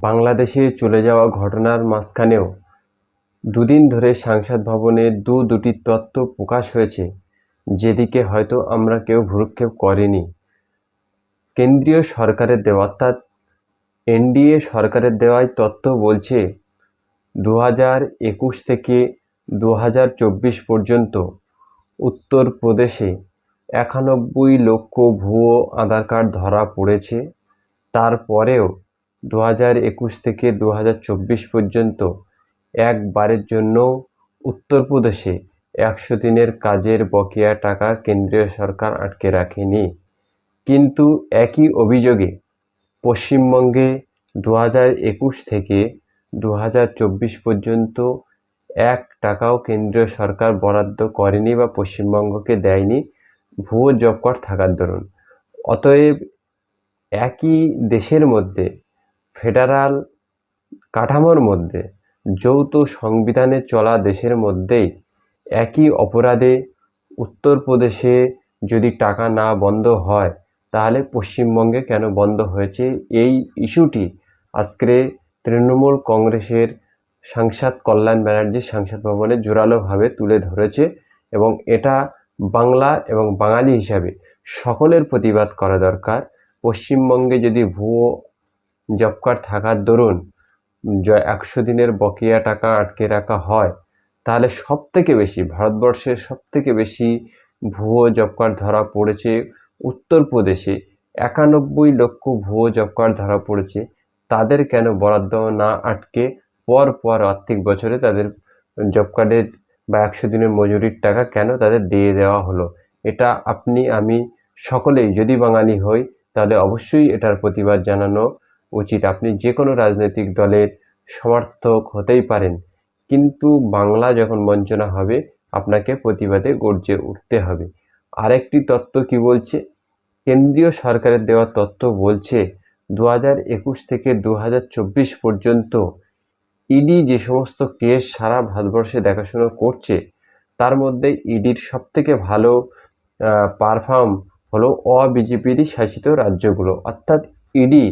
বাংলাদেশে চলে যাওয়া ঘটনার মাঝখানেও দুদিন ধরে সংসদ ভবনে দুটি তথ্য প্রকাশ হয়েছে, যেদিকে হয়তো আমরা কেউ ভ্রুক্ষেপ করিনি। কেন্দ্রীয় সরকারের দেওয়া অর্থাৎ এনডিএ সরকারের দেওয়াই তথ্য বলছে 2021 থেকে 2024 পর্যন্ত উত্তরপ্রদেশে 91 লক্ষ ভুয়ো আধার কার্ড ধরা পড়েছে। তারপরেও 2021 থেকে 2024 পর্যন্ত একবারের জন্য উত্তরপ্রদেশে 100 দিনের কাজের বকেয়া টাকা কেন্দ্রীয় সরকার আটকে রাখেনি। কিন্তু একই অভিযোগে পশ্চিমবঙ্গে 2021 থেকে 2024 পর্যন্ত 1 টাকাও কেন্দ্রীয় সরকার বরাদ্দ করেনি বা পশ্চিমবঙ্গকে দেয়নি ভুয়ো জব কার্ড থাকার দরুন। অতএব একই দেশের মধ্যে ফেডারাল কাঠামোর মধ্যে যৌথ সংবিধানে চলা দেশের মধ্যেই একই অপরাধে উত্তরপ্রদেশে যদি টাকা না বন্ধ হয় তাহলে পশ্চিমবঙ্গে কেন বন্ধ হয়েছে, এই ইস্যুটি আজকে তৃণমূল কংগ্রেসের সাংসদ কল্যাণ ব্যানার্জি সংসদ ভবনে জোরালোভাবে তুলে ধরেছে এবং এটা বাংলা এবং বাঙালি হিসাবে সকলের প্রতিবাদ করা দরকার। পশ্চিমবঙ্গে যদি ভুয়ো জব কার্ড থাকার দরুন 100 দিনের বকেয়া টাকা আটকে রাখা হয় তাহলে সবথেকে বেশি ভারতবর্ষের সবথেকে বেশি ভুয়ো জব কার্ড ধরা পড়েছে উত্তরপ্রদেশে। 91 লক্ষ ভুয়ো জব কার্ড ধরা পড়েছে, তাদের কেন বরাদ্দ না আটকে পর আর্থিক বছরে তাদের জব কার্ডের বা 100 দিনের মজুরির টাকা কেন তাদের দিয়ে দেওয়া হলো? এটা আপনি আমি সকলেই যদি বাঙালি হই তাহলে অবশ্যই এটার প্রতিবাদ জানানো উচিত। আপনি যে কোনো রাজনৈতিক দলের সমর্থক হতেই পারেন, কিন্তু বাংলা যখন বঞ্চনা হবে আপনাকে প্রতিবাদে গর্জে উঠতে হবে। আরেকটি তথ্য কি বলছে, কেন্দ্রীয় সরকারের দেওয়া তথ্য বলছে 2021 থেকে 2024 পর্যন্ত ইডি যে সমস্ত কেস সারা ভারতবর্ষে দেখাশোনা করছে তার মধ্যে ইডির সবথেকে ভালো পারফর্ম হলো অ-বিজেপিরই শাসিত রাজ্যগুলো। অর্থাৎ ইডি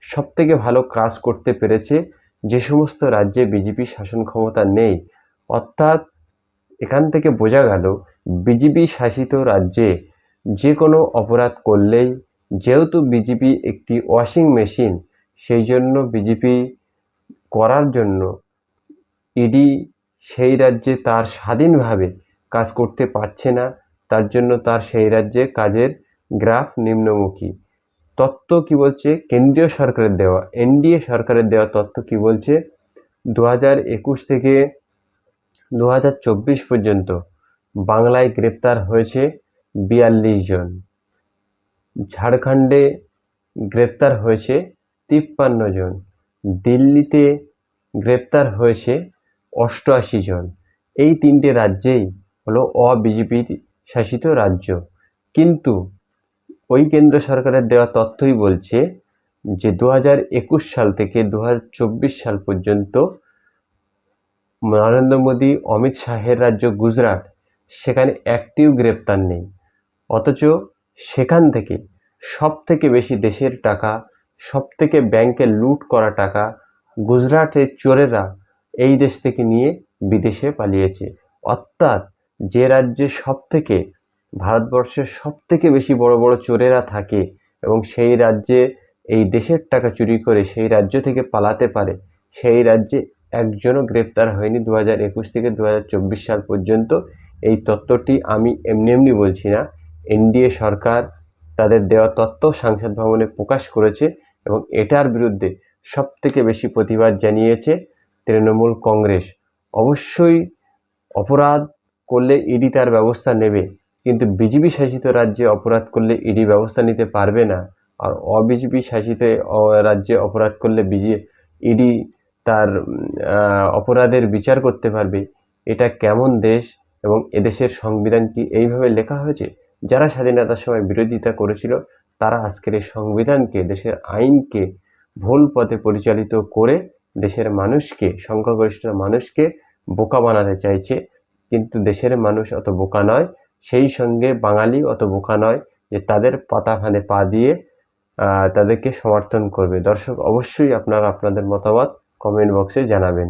সবথেকে ভালো কাজ করতে পেরেছে যে সমস্ত রাজ্যে বিজেপি শাসন ক্ষমতা নেই। অর্থাৎ এখান থেকে বোঝা গেল বিজেপি শাসিত রাজ্যে যে কোনো অপরাধ করলেই, যেহেতু বিজেপি একটি ওয়াশিং মেশিন, সেই জন্য বিজেপি করার জন্য ইডি সেই রাজ্যে তার স্বাধীনভাবে কাজ করতে পারছে না, তার জন্য তার সেই রাজ্যে কাজের গ্রাফ নিম্নমুখী। তথ্য কি বলছে কেন্দ্রীয় সরকারের দেওয়া, এনডিএ সরকারের দেওয়া তথ্য কি বলছে, 2021 থেকে 2024 পর্যন্ত বাংলায় গ্রেপ্তার হয়েছে 42 জন, ঝাড়খণ্ডে গ্রেপ্তার হয়েছে 53 জন, দিল্লিতে গ্রেপ্তার হয়েছে 88 জন। এই 3টে রাজ্যেই হলো অ-বিজেপি শাসিত রাজ্য। কিন্তু ওই কেন্দ্র সরকারের দেওয়া তথ্যই বলছে যে 2021 সাল থেকে 2024 সাল পর্যন্ত নরেন্দ্র মোদী অমিত শাহের রাজ্য গুজরাট, সেখানে একটিও গ্রেপ্তার নেই। অথচ সেখান থেকে সবথেকে বেশি দেশের টাকা, সবথেকে ব্যাংকে লুট করা টাকা গুজরাটের চোরেরা এই দেশ থেকে নিয়ে বিদেশে পালিয়েছে। অর্থাৎ যে রাজ্যে সবথেকে ভারতবর্ষের সবথেকে বেশি বড় বড় চোরেরা থাকে এবং সেই রাজ্যে এই দেশের টাকা চুরি করে সেই রাজ্য থেকে পালাতে পারে, সেই রাজ্যে একজনও গ্রেপ্তার হয়নি 2021 থেকে 2024 সাল পর্যন্ত। এই তথ্যটি আমি এমনি বলছি না, এনডিএ সরকার তাদের দেওয়া তথ্য সংসদ ভবনে প্রকাশ করেছে এবং এটার বিরুদ্ধে সবথেকে বেশি প্রতিবাদ জানিয়েছে তৃণমূল কংগ্রেস। অবশ্যই অপরাধ করলে ইডি তার ব্যবস্থা নেবে, কিন্তু বিজেপি শাসিত রাজ্যে অপরাধ করলে ইডি ব্যবস্থা নিতে পারবে না, আর অবিজেপি শাসিত রাজ্যে অপরাধ করলে ইডি তার অপরাধের বিচার করতে পারবে। এটা কেমন দেশ এবং এদেশের সংবিধান কি এইভাবে লেখা হয়েছে? যারা স্বাধীনতার সময় বিরোধিতা করেছিল তারা আজকের এই সংবিধানকে, দেশের আইনকে ভুল পথে পরিচালিত করে দেশের মানুষকে, সংখ্যাগরিষ্ঠ মানুষকে বোকা বানাতে চাইছে। কিন্তু দেশের মানুষ অত বোকা নয়, সেই সঙ্গে বাঙালি অত বোকা নয় যে তাদের পাতা ফাঁদে পা দিয়ে তাদেরকে সমর্থন করবে। দর্শক, অবশ্যই আপনারা আপনাদের মতামত কমেন্ট বক্সে জানাবেন।